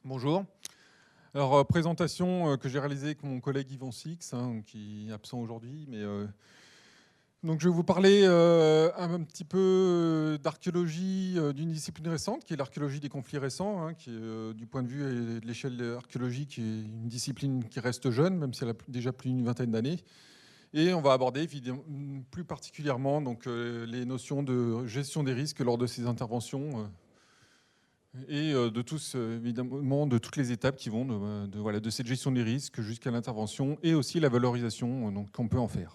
Bonjour. Alors, présentation que j'ai réalisée avec mon collègue Yvon Six, qui est absent aujourd'hui. Donc, je vais vous parler un petit peu d'archéologie d'une discipline récente, qui est l'archéologie des conflits récents, qui est, du point de vue et de l'échelle archéologique, est une discipline qui reste jeune, même si elle a déjà plus d'une vingtaine d'années. Et on va aborder évidemment, plus particulièrement donc, les notions de gestion des risques lors de ces interventions. Et de tous, évidemment, de toutes les étapes qui vont de cette gestion des risques jusqu'à l'intervention et aussi la valorisation qu'on peut en faire.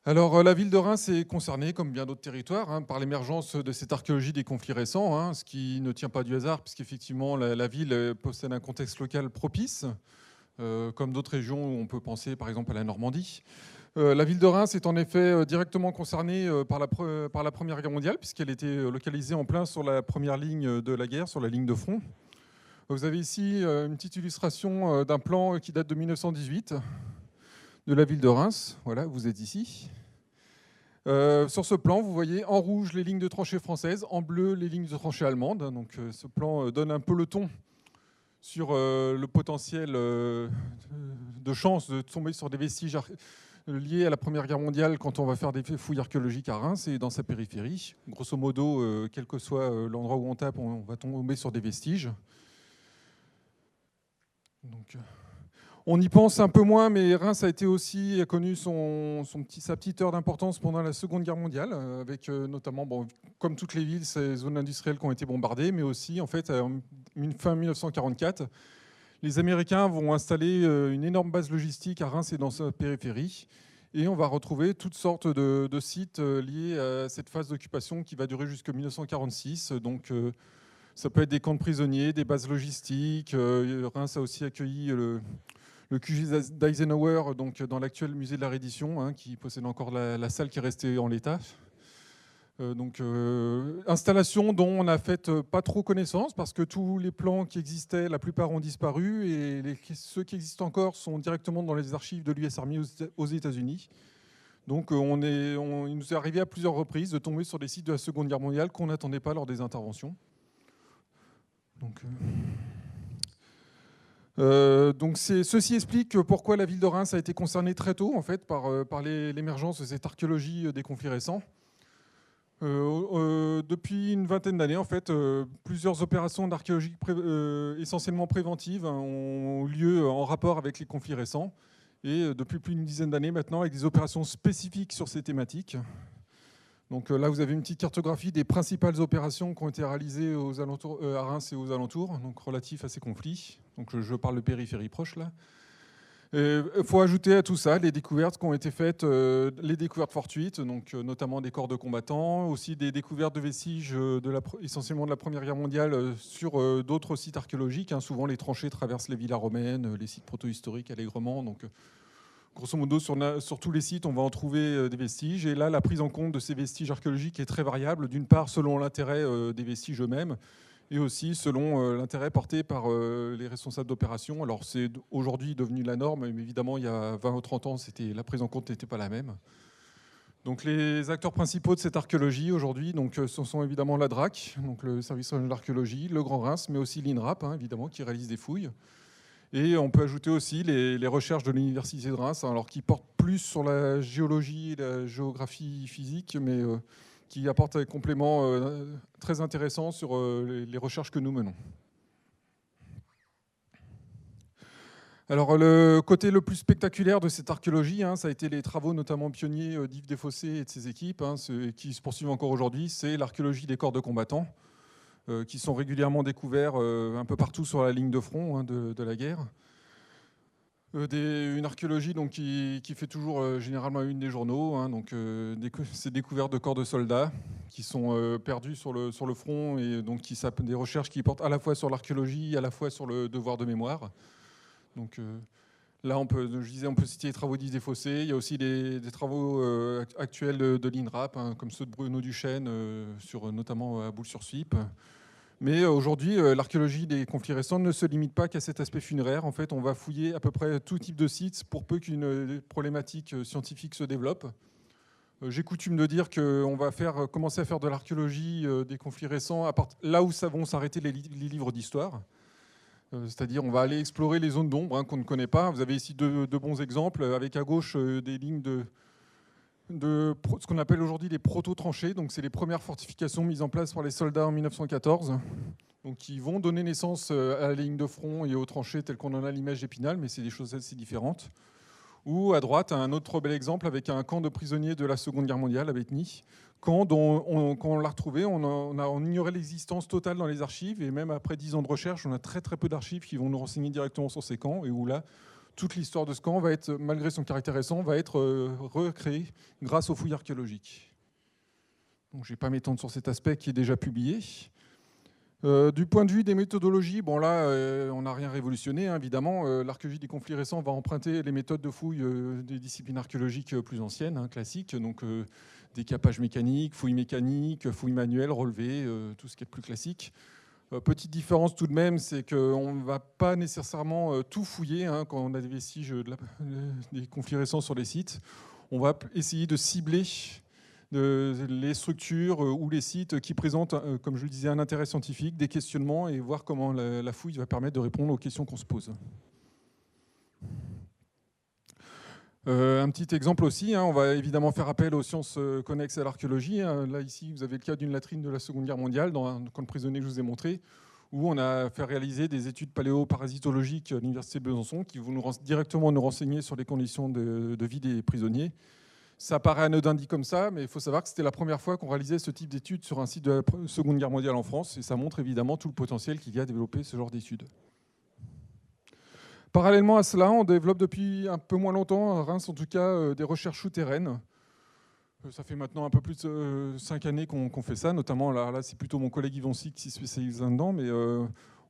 Alors, la ville de Reims est concernée, comme bien d'autres territoires, par l'émergence de cette archéologie des conflits récents, ce qui ne tient pas du hasard, puisqu'effectivement, la ville possède un contexte local propice, comme d'autres régions où on peut penser, par exemple, à la Normandie. La ville de Reims est en effet directement concernée par la Première Guerre mondiale, puisqu'elle était localisée en plein sur la première ligne de la guerre, sur la ligne de front. Vous avez ici une petite illustration d'un plan qui date de 1918 de la ville de Reims. Voilà, vous êtes ici. Sur ce plan, vous voyez en rouge les lignes de tranchées françaises, en bleu les lignes de tranchées allemandes. Donc ce plan donne un peu le ton sur le potentiel de chance de tomber sur des vestiges liés à la Première Guerre mondiale quand on va faire des fouilles archéologiques à Reims et dans sa périphérie. Grosso modo, quel que soit l'endroit où on tape, on va tomber sur des vestiges. Donc, on y pense un peu moins, mais Reims a connu sa petite heure d'importance pendant la Seconde Guerre mondiale, avec notamment, comme toutes les villes, ces zones industrielles qui ont été bombardées, mais aussi, en fait, fin 1944, les Américains vont installer une énorme base logistique à Reims et dans sa périphérie. Et on va retrouver toutes sortes de sites liés à cette phase d'occupation qui va durer jusqu'en 1946. Donc, ça peut être des camps de prisonniers, des bases logistiques. Reims a aussi accueilli le QG d'Eisenhower, donc dans l'actuel musée de la Reddition, qui possède encore la salle qui est restée en l'état. Installation dont on n'a fait pas trop connaissance parce que tous les plans qui existaient, la plupart ont disparu et ceux qui existent encore sont directement dans les archives de l'US Army aux États-Unis. Donc il nous est arrivé à plusieurs reprises de tomber sur des sites de la Seconde Guerre mondiale qu'on n'attendait pas lors des interventions. Ceci explique pourquoi la ville de Reims a été concernée très tôt en fait, par l'émergence de cette archéologie des conflits récents. Depuis une vingtaine d'années, en fait, plusieurs opérations d'archéologie essentiellement préventives ont lieu en rapport avec les conflits récents. Et depuis plus d'une dizaine d'années maintenant, avec des opérations spécifiques sur ces thématiques. Donc là, vous avez une petite cartographie des principales opérations qui ont été réalisées à Reims et aux alentours, donc relatifs à ces conflits. Donc je parle de périphérie proche là. Il faut ajouter à tout ça les découvertes qui ont été faites, les découvertes fortuites, donc notamment des corps de combattants, aussi des découvertes de vestiges essentiellement de la Première Guerre mondiale sur d'autres sites archéologiques. Souvent, les tranchées traversent les villas romaines, les sites proto-historiques allègrement. Donc, grosso modo, sur tous les sites, on va en trouver des vestiges. Et là, la prise en compte de ces vestiges archéologiques est très variable, d'une part selon l'intérêt des vestiges eux-mêmes, et aussi selon l'intérêt porté par les responsables d'opération. Alors c'est aujourd'hui devenu la norme, mais évidemment il y a 20 ou 30 ans, la prise en compte n'était pas la même. Donc les acteurs principaux de cette archéologie aujourd'hui, ce sont évidemment la DRAC, donc le service régional d'archéologie, le Grand Reims, mais aussi l'INRAP, évidemment, qui réalise des fouilles. Et on peut ajouter aussi les recherches de l'Université de Reims, alors qui portent plus sur la géologie et la géographie physique, mais qui apporte un complément très intéressant sur les recherches que nous menons. Alors le côté le plus spectaculaire de cette archéologie, ça a été les travaux notamment pionniers d'Yves Desfossés et de ses équipes, qui se poursuivent encore aujourd'hui, c'est l'archéologie des corps de combattants, qui sont régulièrement découverts un peu partout sur la ligne de front de la guerre. Une archéologie donc, qui fait toujours généralement une des journaux. Ces découvertes de corps de soldats qui sont perdus sur le front et donc des recherches qui portent à la fois sur l'archéologie, à la fois sur le devoir de mémoire. Donc là, on peut citer les travaux d'Yves Desfossés. Il y a aussi des travaux actuels de l'INRAP, comme ceux de Bruno Duchesne, notamment à Boules-sur-Suippe. Mais aujourd'hui, l'archéologie des conflits récents ne se limite pas qu'à cet aspect funéraire. En fait, on va fouiller à peu près tout type de sites pour peu qu'une problématique scientifique se développe. J'ai coutume de dire qu'on va commencer à faire de l'archéologie des conflits récents là où vont s'arrêter les livres d'histoire. C'est-à-dire on va aller explorer les zones d'ombre qu'on ne connaît pas. Vous avez ici deux bons exemples, avec à gauche des lignes de ce qu'on appelle aujourd'hui les proto-tranchées. Donc c'est les premières fortifications mises en place par les soldats en 1914, donc qui vont donner naissance à la ligne de front et aux tranchées telles qu'on en a l'image d'Épinal, mais c'est des choses assez différentes. Ou à droite, un autre bel exemple avec un camp de prisonniers de la Seconde Guerre mondiale à Bétheny. Quand on l'a retrouvé, on ignorait l'existence totale dans les archives, et même après 10 ans de recherche, on a très très peu d'archives qui vont nous renseigner directement sur ces camps, et où là, toute l'histoire de ce camp va être, malgré son caractère récent, va être recréée grâce aux fouilles archéologiques. Donc, je ne vais pas m'étendre sur cet aspect qui est déjà publié. Du point de vue des méthodologies, bon là, on n'a rien révolutionné, hein, évidemment. L'archéologie des conflits récents va emprunter les méthodes de fouilles des disciplines archéologiques plus anciennes, hein, classiques, donc décapage mécanique, fouilles mécaniques, fouilles manuelles, relevées, tout ce qui est plus classique. Petite différence tout de même, c'est qu'on ne va pas nécessairement tout fouiller hein, quand on a des vestiges des conflits récents sur les sites. On va essayer de cibler les structures ou les sites qui présentent, comme je le disais, un intérêt scientifique, des questionnements, et voir comment la fouille va permettre de répondre aux questions qu'on se pose. Un petit exemple aussi, hein, on va évidemment faire appel aux sciences connexes à l'archéologie. Hein. Là, ici, vous avez le cas d'une latrine de la Seconde Guerre mondiale, dans un camp de prisonniers que je vous ai montré, où on a fait réaliser des études paléoparasitologiques à l'Université de Besançon, qui vont directement nous renseigner sur les conditions de vie des prisonniers. Ça paraît anodin dit comme ça, mais il faut savoir que c'était la première fois qu'on réalisait ce type d'études sur un site de la Seconde Guerre mondiale en France, et ça montre évidemment tout le potentiel qu'il y a à développer ce genre d'études. Parallèlement à cela, on développe depuis un peu moins longtemps, à Reims en tout cas, des recherches souterraines. Ça fait maintenant un peu plus de 5 années qu'on fait ça, notamment là c'est plutôt mon collègue Yvon Sic qui se spécialise là-dedans, mais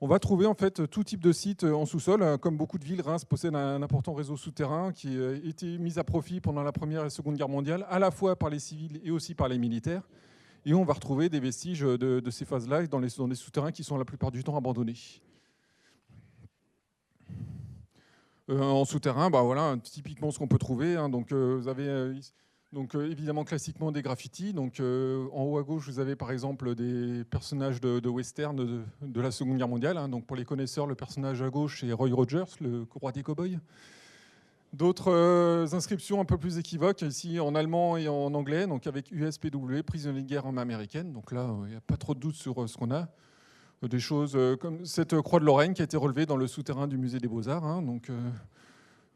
on va trouver en fait tout type de sites en sous-sol. Comme beaucoup de villes, Reims possède un important réseau souterrain qui a été mis à profit pendant la Première et la Seconde Guerre mondiale, à la fois par les civils et aussi par les militaires. Et on va retrouver des vestiges de ces phases-là dans des souterrains qui sont la plupart du temps abandonnés. En souterrain, bah voilà, typiquement ce qu'on peut trouver. Hein. Donc, vous avez évidemment classiquement des graffitis. Donc, en haut à gauche, vous avez par exemple des personnages de western de la Seconde Guerre mondiale. Hein. Donc, pour les connaisseurs, le personnage à gauche, c'est Roy Rogers, le roi des cow-boys. D'autres inscriptions un peu plus équivoques, ici en allemand et en anglais, donc avec USPW, prisonnier de guerre en main américaine. Donc là, il n'y a pas trop de doute sur ce qu'on a. Des choses comme cette croix de Lorraine qui a été relevée dans le souterrain du musée des Beaux-Arts, hein, donc,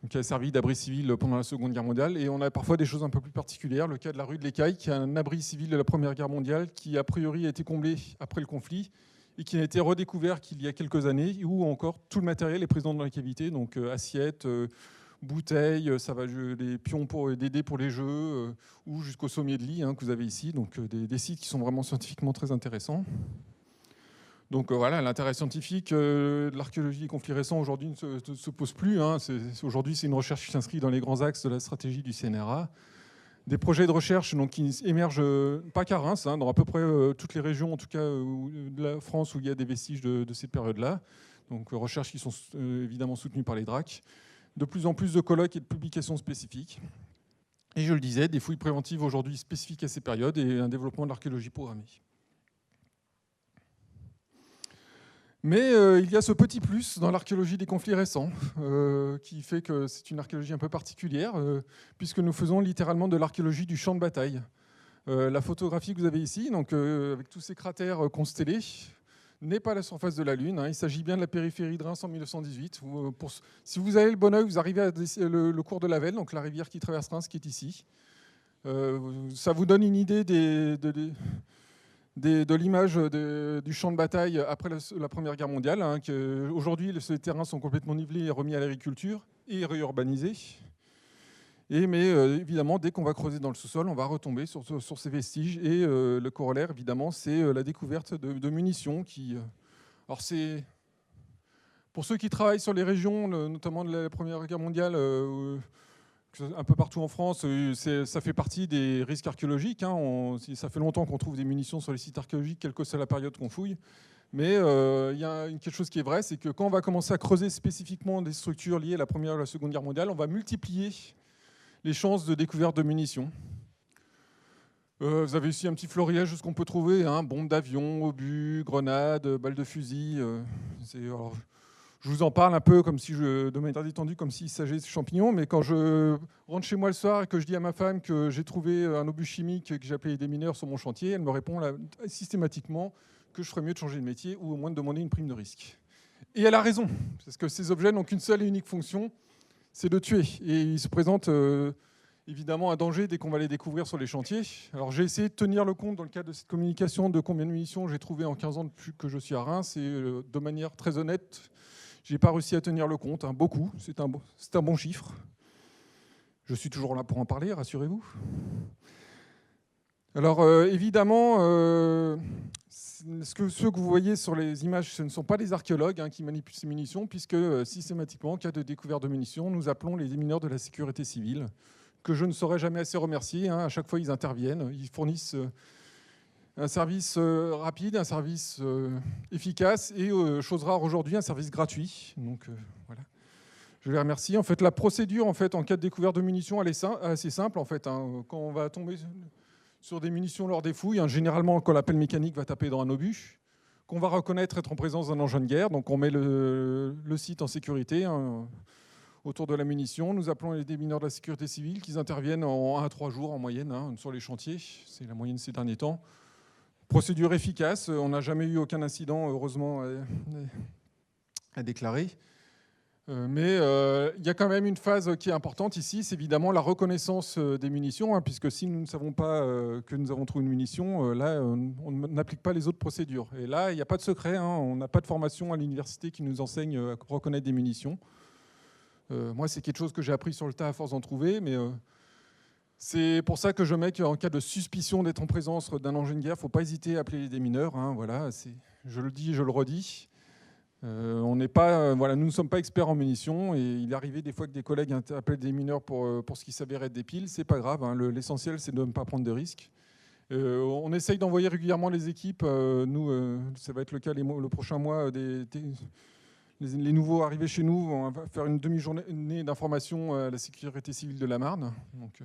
qui a servi d'abri civil pendant la Seconde Guerre mondiale. Et on a parfois des choses un peu plus particulières. Le cas de la rue de l'Écaille, qui est un abri civil de la Première Guerre mondiale, qui a priori a été comblé après le conflit et qui a été redécouvert qu'il y a quelques années, où encore tout le matériel est présent dans la cavité, donc assiettes, bouteilles, ça va des pions des dés pour les jeux, ou jusqu'au sommier de lit hein, que vous avez ici. Donc des sites qui sont vraiment scientifiquement très intéressants. Donc voilà, l'intérêt scientifique de l'archéologie des conflits récents aujourd'hui ne se pose plus. Hein. Aujourd'hui, c'est une recherche qui s'inscrit dans les grands axes de la stratégie du CNRA. Des projets de recherche donc, qui émergent, pas qu'à Reims, hein, dans à peu près toutes les régions, en tout cas de la France où il y a des vestiges de cette période-là. Donc recherches qui sont évidemment soutenues par les DRAC. De plus en plus de colloques et de publications spécifiques. Et je le disais, des fouilles préventives aujourd'hui spécifiques à ces périodes et un développement de l'archéologie programmée. Mais il y a ce petit plus dans l'archéologie des conflits récents, qui fait que c'est une archéologie un peu particulière, puisque nous faisons littéralement de l'archéologie du champ de bataille. La photographie que vous avez ici, donc, avec tous ces cratères constellés, n'est pas la surface de la Lune. Hein. Il s'agit bien de la périphérie de Reims en 1918. Si vous avez le bon oeil, vous arrivez à le cours de la Velle, donc la rivière qui traverse Reims, qui est ici. Ça vous donne une idée de l'image du champ de bataille après la Première Guerre mondiale. Hein, aujourd'hui, ces terrains sont complètement nivelés et remis à l'agriculture et réurbanisés. Mais évidemment, dès qu'on va creuser dans le sous-sol, on va retomber sur ces vestiges. Et le corollaire, évidemment, c'est la découverte de munitions. Alors c'est pour ceux qui travaillent sur les régions, notamment de la Première Guerre mondiale, un peu partout en France, ça fait partie des risques archéologiques. Hein. Ça fait longtemps qu'on trouve des munitions sur les sites archéologiques, quelle que soit la période qu'on fouille. Mais il y a quelque chose qui est vrai, c'est que quand on va commencer à creuser spécifiquement des structures liées à la Première et la Seconde Guerre mondiale, on va multiplier les chances de découverte de munitions. Vous avez ici un petit florilège de ce qu'on peut trouver, hein, bombes d'avion, obus, grenades, balles de fusil. Alors, je vous en parle un peu comme si de manière détendue, comme s'il s'agissait de champignons, mais quand je rentre chez moi le soir et que je dis à ma femme que j'ai trouvé un obus chimique que j'ai appelé des mineurs sur mon chantier, elle me répond systématiquement que je ferais mieux de changer de métier ou au moins de demander une prime de risque. Et elle a raison, parce que ces objets n'ont qu'une seule et unique fonction, c'est de tuer. Et ils se présentent évidemment un danger dès qu'on va les découvrir sur les chantiers. Alors j'ai essayé de tenir le compte dans le cadre de cette communication de combien de munitions j'ai trouvé en 15 ans depuis que je suis à Reims, et de manière très honnête, je n'ai pas réussi à tenir le compte, hein, beaucoup, c'est un bon chiffre. Je suis toujours là pour en parler, rassurez-vous. Alors évidemment, ceux que vous voyez sur les images, ce ne sont pas les archéologues hein, qui manipulent ces munitions, puisque systématiquement, en cas de découverte de munitions, nous appelons les démineurs de la sécurité civile, que je ne saurais jamais assez remercier. Hein. À chaque fois, ils interviennent, ils fournissent un service rapide, un service efficace et, chose rare aujourd'hui, un service gratuit. Donc voilà, je les remercie. En fait, la procédure en cas de découverte de munitions, elle est assez simple. En fait, hein. Quand on va tomber sur des munitions lors des fouilles, hein, généralement, quand l'appel mécanique va taper dans un obus, qu'on va reconnaître être en présence d'un engin de guerre. Donc on met le site en sécurité hein, autour de la munition. Nous appelons les démineurs de la sécurité civile qui interviennent en 1 à 3 jours en moyenne hein, sur les chantiers. C'est la moyenne ces derniers temps. Procédure efficace, on n'a jamais eu aucun incident, heureusement, à déclarer. Mais il y a quand même une phase qui est importante ici, c'est évidemment la reconnaissance des munitions, hein, puisque si nous ne savons pas que nous avons trouvé une munition, là, on n'applique pas les autres procédures. Et là, il n'y a pas de secret, hein, on n'a pas de formation à l'université qui nous enseigne à reconnaître des munitions. Moi, c'est quelque chose que j'ai appris sur le tas à force d'en trouver, mais... c'est pour ça que je mets qu'en cas de suspicion d'être en présence d'un engin de guerre, il ne faut pas hésiter à appeler les démineurs. Hein, voilà, je le dis, je le redis. Nous ne sommes pas experts en munitions et il est arrivé des fois que des collègues appellent des mineurs pour ce qui s'avère être des piles. Ce n'est pas grave, hein, l'essentiel c'est de ne pas prendre de risques. On essaye d'envoyer régulièrement les équipes. Ça va être le cas le prochain mois. Les nouveaux arrivés chez nous, on va faire une demi-journée d'information à la sécurité civile de la Marne. Donc,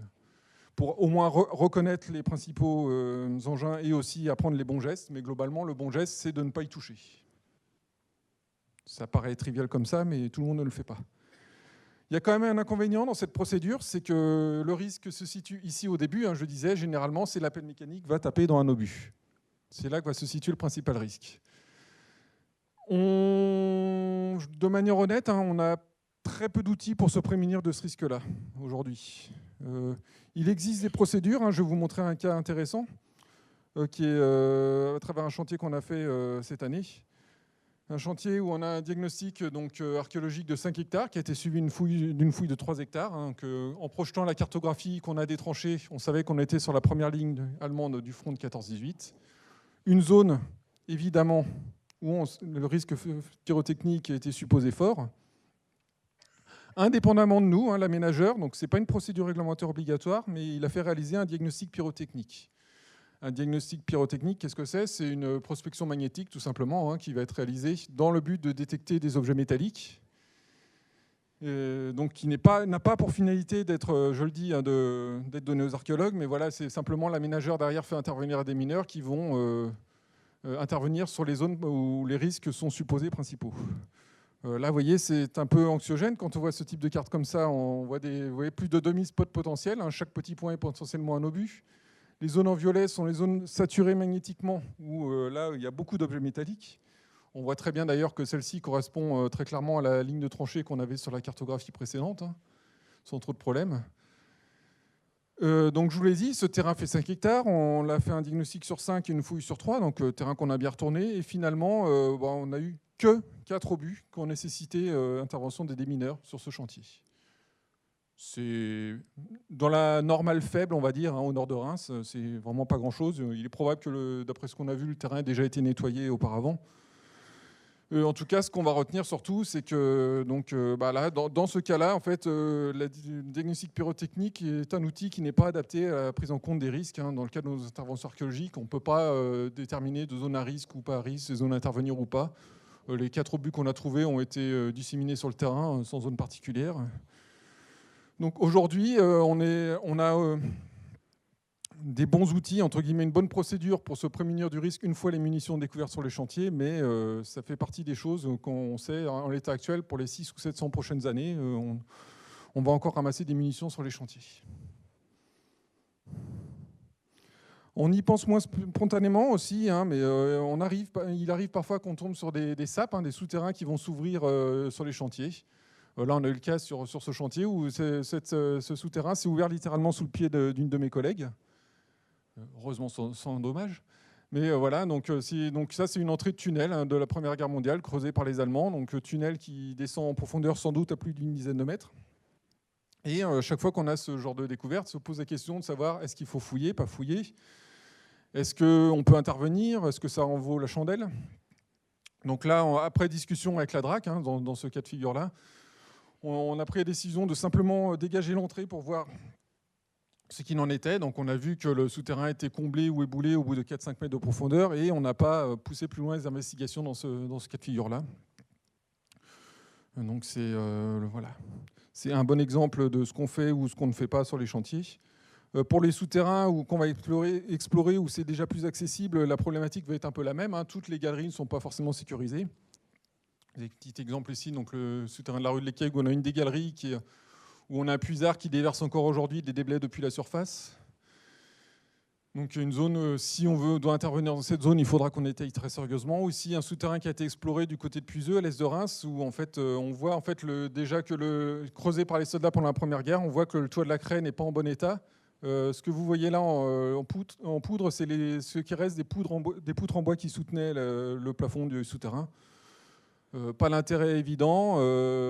pour au moins reconnaître les principaux engins et aussi apprendre les bons gestes. Mais globalement, le bon geste, c'est de ne pas y toucher. Ça paraît trivial comme ça, mais tout le monde ne le fait pas. Il y a quand même un inconvénient dans cette procédure, c'est que le risque se situe ici au début. Hein, je disais, généralement, c'est l'appel mécanique va taper dans un obus. C'est là que va se situer le principal risque. De manière honnête, hein, on a très peu d'outils pour se prémunir de ce risque-là aujourd'hui. Il existe des procédures, hein, je vais vous montrer un cas intéressant qui est à travers un chantier qu'on a fait cette année. Un chantier où on a un diagnostic archéologique de 5 hectares qui a été suivi d'une fouille de 3 hectares. Hein, en projetant la cartographie qu'on a des tranchées, on savait qu'on était sur la première ligne allemande du front de 14-18. Une zone, évidemment, où le risque pyrotechnique était supposé fort. Indépendamment de nous, hein, l'aménageur, donc ce n'est pas une procédure réglementaire obligatoire, mais il a fait réaliser un diagnostic pyrotechnique. Un diagnostic pyrotechnique, qu'est-ce que c'est? C'est une prospection magnétique, tout simplement, hein, qui va être réalisée dans le but de détecter des objets métalliques. Donc qui n'a pas pour finalité d'être, je le dis, hein, d'être donné aux archéologues, mais voilà, c'est simplement l'aménageur derrière fait intervenir des mineurs qui vont intervenir sur les zones où les risques sont supposés principaux. Là, vous voyez, c'est un peu anxiogène. Quand on voit ce type de carte comme ça, on voit vous voyez, plus de 2000 spots potentiels. Hein. Chaque petit point est potentiellement un obus. Les zones en violet sont les zones saturées magnétiquement, où là, il y a beaucoup d'objets métalliques. On voit très bien d'ailleurs que celle-ci correspond très clairement à la ligne de tranchée qu'on avait sur la cartographie précédente, hein, sans trop de problèmes. Donc je vous l'ai dit, ce terrain fait 5 hectares, on l'a fait un diagnostic sur 5 et une fouille sur 3, donc terrain qu'on a bien retourné, et finalement on n'a eu que 4 obus qui ont nécessité intervention des démineurs sur ce chantier. C'est dans la normale faible, on va dire, hein, au nord de Reims, c'est vraiment pas grand-chose. Il est probable que, d'après ce qu'on a vu, le terrain ait déjà été nettoyé auparavant. En tout cas, ce qu'on va retenir surtout, c'est que là, dans ce cas-là, en fait, le diagnostic pyrotechnique est un outil qui n'est pas adapté à la prise en compte des risques. Hein. Dans le cas de nos interventions archéologiques, on ne peut pas déterminer de zone à risque ou pas à risque, de zone à intervenir ou pas. Les 4 obus qu'on a trouvés ont été disséminés sur le terrain sans zone particulière. Donc aujourd'hui, on a des bons outils, entre guillemets, une bonne procédure pour se prémunir du risque une fois les munitions découvertes sur les chantiers, mais ça fait partie des choses qu'on sait en l'état actuel pour les 600 ou 700 prochaines années. On va encore ramasser des munitions sur les chantiers. On y pense moins spontanément aussi, hein, mais il arrive parfois qu'on tombe sur des SAP, hein, des souterrains qui vont s'ouvrir sur les chantiers. Là, on a eu le cas sur ce chantier où ce souterrain s'est ouvert littéralement sous le pied d'une de mes collègues. Heureusement sans dommage. Mais voilà, donc ça c'est une entrée de tunnel, hein, de la Première Guerre mondiale creusée par les Allemands. Donc tunnel qui descend en profondeur sans doute à plus d'une dizaine de mètres. Et chaque fois qu'on a ce genre de découverte, se pose la question de savoir est-ce qu'il faut fouiller, pas fouiller. Est-ce qu'on peut intervenir? Est-ce que ça en vaut la chandelle? Donc là, après discussion avec la DRAC, hein, dans ce cas de figure-là, on a pris la décision de simplement dégager l'entrée pour voir ce qu'il en était. Donc on a vu que le souterrain était comblé ou éboulé au bout de 4-5 mètres de profondeur et on n'a pas poussé plus loin les investigations dans ce cas de figure-là. Donc voilà. C'est un bon exemple de ce qu'on fait ou ce qu'on ne fait pas sur les chantiers. Pour les souterrains qu'on va explorer où c'est déjà plus accessible, la problématique va être un peu la même, hein. Toutes les galeries ne sont pas forcément sécurisées. Des petits exemples ici, donc le souterrain de la rue de l'Écaille où on a une des galeries où on a un puisard qui déverse encore aujourd'hui des déblais depuis la surface. Donc une zone, si on doit intervenir dans cette zone, il faudra qu'on étaye très sérieusement. Aussi un souterrain qui a été exploré du côté de Puiseux, à l'est de Reims, où en fait, on voit en fait déjà que creusé par les soldats pendant la Première Guerre, on voit que le toit de la craie n'est pas en bon état. Ce que vous voyez là en poudre, c'est ce qui reste des poutres en bois qui soutenaient le plafond du souterrain. Pas l'intérêt évident,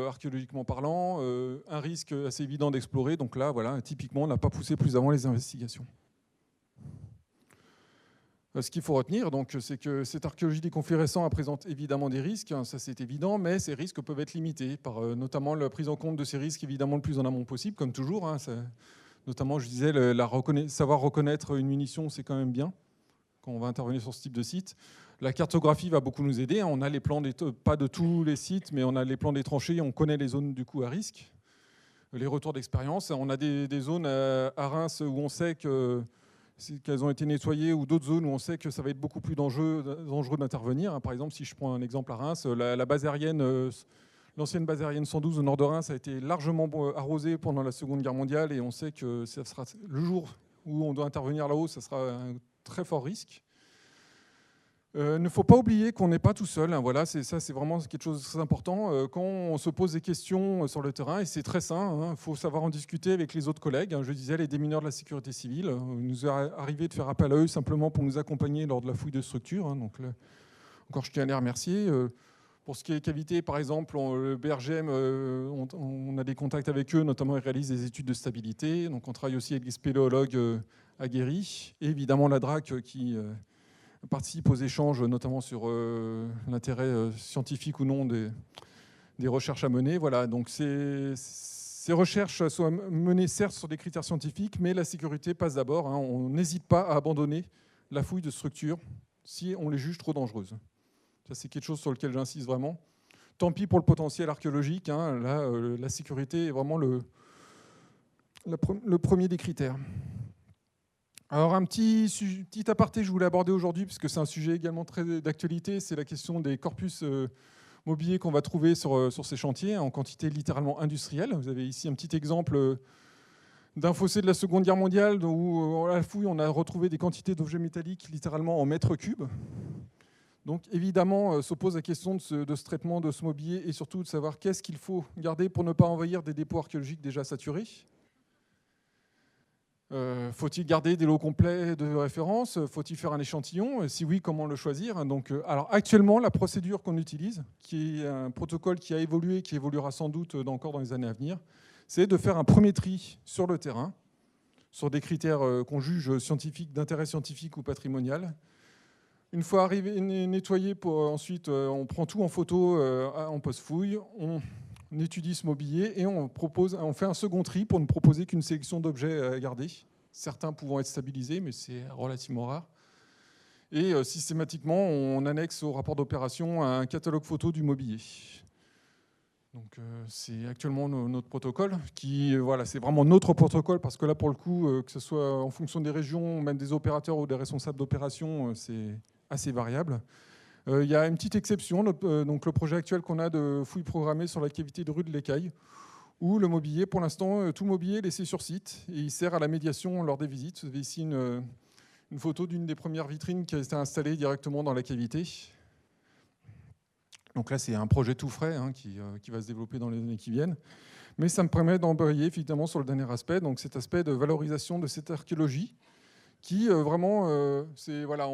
archéologiquement parlant, un risque assez évident d'explorer. Donc là, voilà, typiquement, on n'a pas poussé plus avant les investigations. Ce qu'il faut retenir, c'est que cette archéologie des conflits récents présente évidemment des risques, hein, ça c'est évident, mais ces risques peuvent être limités par notamment la prise en compte de ces risques évidemment le plus en amont possible, comme toujours. Hein, notamment, je disais, savoir reconnaître une munition, c'est quand même bien quand on va intervenir sur ce type de site. La cartographie va beaucoup nous aider. Hein. On a les plans, pas de tous les sites, mais on a les plans des tranchées, on connaît les zones du coup à risque. Les retours d'expérience. On a des zones à Reims où on sait qu'elles ont été nettoyées, ou d'autres zones où on sait que ça va être beaucoup plus dangereux d'intervenir. Hein. Par exemple, si je prends un exemple à Reims, la base aérienne, l'ancienne base aérienne 112 au nord de Reims a été largement arrosée pendant la Seconde Guerre mondiale et on sait que ça sera, le jour où on doit intervenir là-haut, ça sera un très fort risque. Ne faut pas oublier qu'on n'est pas tout seul. Hein, voilà, c'est vraiment quelque chose de très important. Quand on se pose des questions sur le terrain, et c'est très sain, il faut savoir en discuter avec les autres collègues. Hein, je disais, les démineurs de la sécurité civile. Il nous est arrivé de faire appel à eux simplement pour nous accompagner lors de la fouille de structure. Hein, donc, encore, je tiens à les remercier. Pour ce qui est cavité, par exemple, le BRGM, on a des contacts avec eux, notamment ils réalisent des études de stabilité. Donc on travaille aussi avec les spéléologues aguerris. Et évidemment la DRAC qui participe aux échanges, notamment sur l'intérêt scientifique ou non des recherches à mener. Voilà, donc ces recherches sont menées certes sur des critères scientifiques, mais la sécurité passe d'abord. Hein. On n'hésite pas à abandonner la fouille de structures si on les juge trop dangereuses. Ça, c'est quelque chose sur lequel j'insiste vraiment. Tant pis pour le potentiel archéologique. Hein, là, la sécurité est vraiment le premier des critères. Alors, un petit aparté que je voulais aborder aujourd'hui, puisque c'est un sujet également très d'actualité, c'est la question des corpus mobiliers qu'on va trouver sur ces chantiers en quantité littéralement industrielle. Vous avez ici un petit exemple d'un fossé de la Seconde Guerre mondiale où, à la fouille, on a retrouvé des quantités d'objets métalliques littéralement en mètres cubes. Donc évidemment, se pose la question de ce traitement de ce mobilier et surtout de savoir qu'est-ce qu'il faut garder pour ne pas envahir des dépôts archéologiques déjà saturés. Faut-il garder des lots complets de référence? Faut-il faire un échantillon? Si oui, comment le choisir? Donc, alors actuellement, la procédure qu'on utilise, qui est un protocole qui a évolué, qui évoluera sans doute encore dans les années à venir, c'est de faire un premier tri sur le terrain, sur des critères qu'on juge scientifiques, d'intérêt scientifique ou patrimonial. Une fois arrivé, nettoyé, ensuite on prend tout en photo en post-fouille, on étudie ce mobilier et on fait un second tri pour ne proposer qu'une sélection d'objets à garder, certains pouvant être stabilisés, mais c'est relativement rare. Et systématiquement, on annexe au rapport d'opération un catalogue photo du mobilier. Donc c'est actuellement notre protocole, qui voilà, c'est vraiment notre protocole, parce que là pour le coup, que ce soit en fonction des régions, même des opérateurs ou des responsables d'opération, c'est assez variable. Il y a une petite exception, donc le projet actuel qu'on a de fouilles programmées sur la cavité de rue de l'Écaille, où le mobilier, pour l'instant, tout mobilier est laissé sur site et il sert à la médiation lors des visites. Vous avez ici une photo d'une des premières vitrines qui a été installée directement dans la cavité. Donc là, c'est un projet tout frais qui va se développer dans les années qui viennent. Mais ça me permet d'embrayer évidemment sur le dernier aspect, donc cet aspect de valorisation de cette archéologie, qui vraiment, voilà,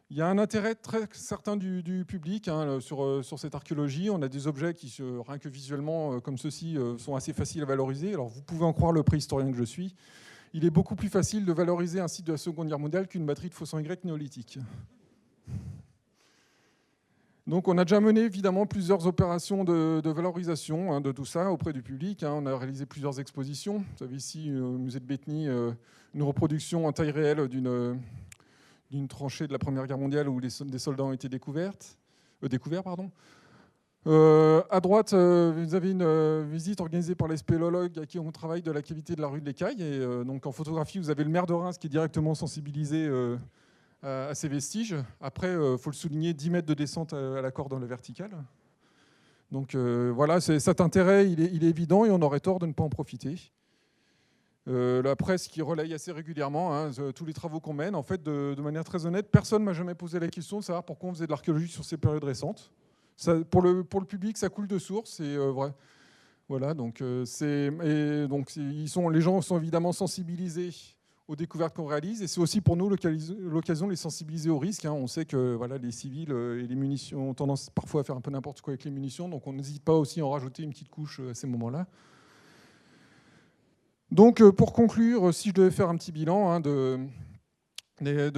il y a un intérêt très certain du public sur cette archéologie. On a des objets qui, rien que visuellement, comme ceux-ci, sont assez faciles à valoriser. Alors vous pouvez en croire le préhistorien que je suis. Il est beaucoup plus facile de valoriser un site de la Seconde Guerre mondiale qu'une batterie de faux-sang Y néolithique. Donc on a déjà mené évidemment plusieurs opérations de valorisation de tout ça auprès du public. On a réalisé plusieurs expositions. Vous avez ici au musée de Bétheny une reproduction en taille réelle d'une tranchée de la Première Guerre mondiale où des soldats ont été découverts. À droite, vous avez une visite organisée par les spéléologues à qui on travaille de la cavité de la rue de l'Écaille. Et donc en photographie, vous avez le maire de Reims qui est directement sensibilisé à ces vestiges. Après, il faut le souligner, 10 mètres de descente à la corde dans le vertical. Donc voilà, cet intérêt, il est évident et on aurait tort de ne pas en profiter. La presse qui relaye assez régulièrement tous les travaux qu'on mène. En fait, de manière très honnête, personne ne m'a jamais posé la question de savoir pourquoi on faisait de l'archéologie sur ces périodes récentes. Ça, pour le public, ça coule de source. Et, voilà, donc, les gens sont évidemment sensibilisés aux découvertes qu'on réalise. Et c'est aussi pour nous l'occasion de les sensibiliser aux risques. On sait que voilà, les civils et les munitions ont tendance parfois à faire un peu n'importe quoi avec les munitions. Donc on n'hésite pas aussi à en rajouter une petite couche à ces moments-là. Donc pour conclure, si je devais faire un petit bilan de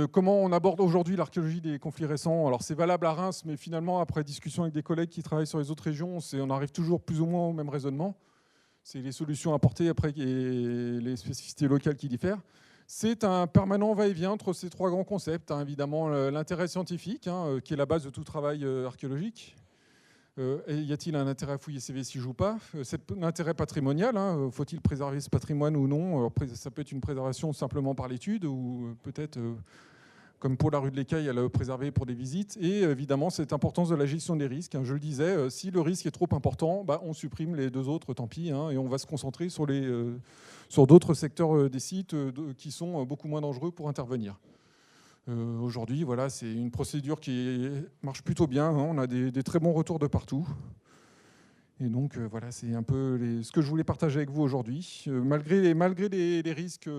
comment on aborde aujourd'hui l'archéologie des conflits récents, alors c'est valable à Reims, mais finalement, après discussion avec des collègues qui travaillent sur les autres régions, on arrive toujours plus ou moins au même raisonnement. C'est les solutions apportées après et les spécificités locales qui diffèrent. C'est un permanent va-et-vient entre ces trois grands concepts. Évidemment, l'intérêt scientifique, qui est la base de tout travail archéologique. Y a-t-il un intérêt à fouiller ces vestiges ou pas? L'intérêt patrimonial, faut-il préserver ce patrimoine ou non? Alors, ça peut être une préservation simplement par l'étude ou peut-être, comme pour la rue de l'Écaille, à le préserver pour des visites. Et évidemment, cette importance de la gestion des risques. Je le disais, si le risque est trop important, on supprime les deux autres, tant pis, et on va se concentrer sur d'autres secteurs des sites qui sont beaucoup moins dangereux pour intervenir. Aujourd'hui, voilà, c'est une procédure qui marche plutôt bien. On a des très bons retours de partout. Et donc, voilà, c'est un peu ce que je voulais partager avec vous aujourd'hui. Malgré les risques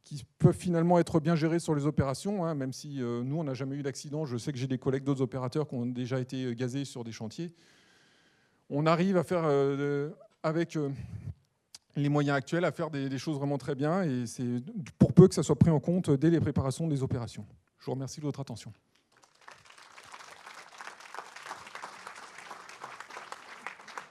qui peuvent finalement être bien gérés sur les opérations, même si nous, on n'a jamais eu d'accident. Je sais que j'ai des collègues d'autres opérateurs qui ont déjà été gazés sur des chantiers. On arrive à faire, avec les moyens actuels, à faire des choses vraiment très bien, et c'est pour peu que ça soit pris en compte dès les préparations des opérations. Je vous remercie de votre attention.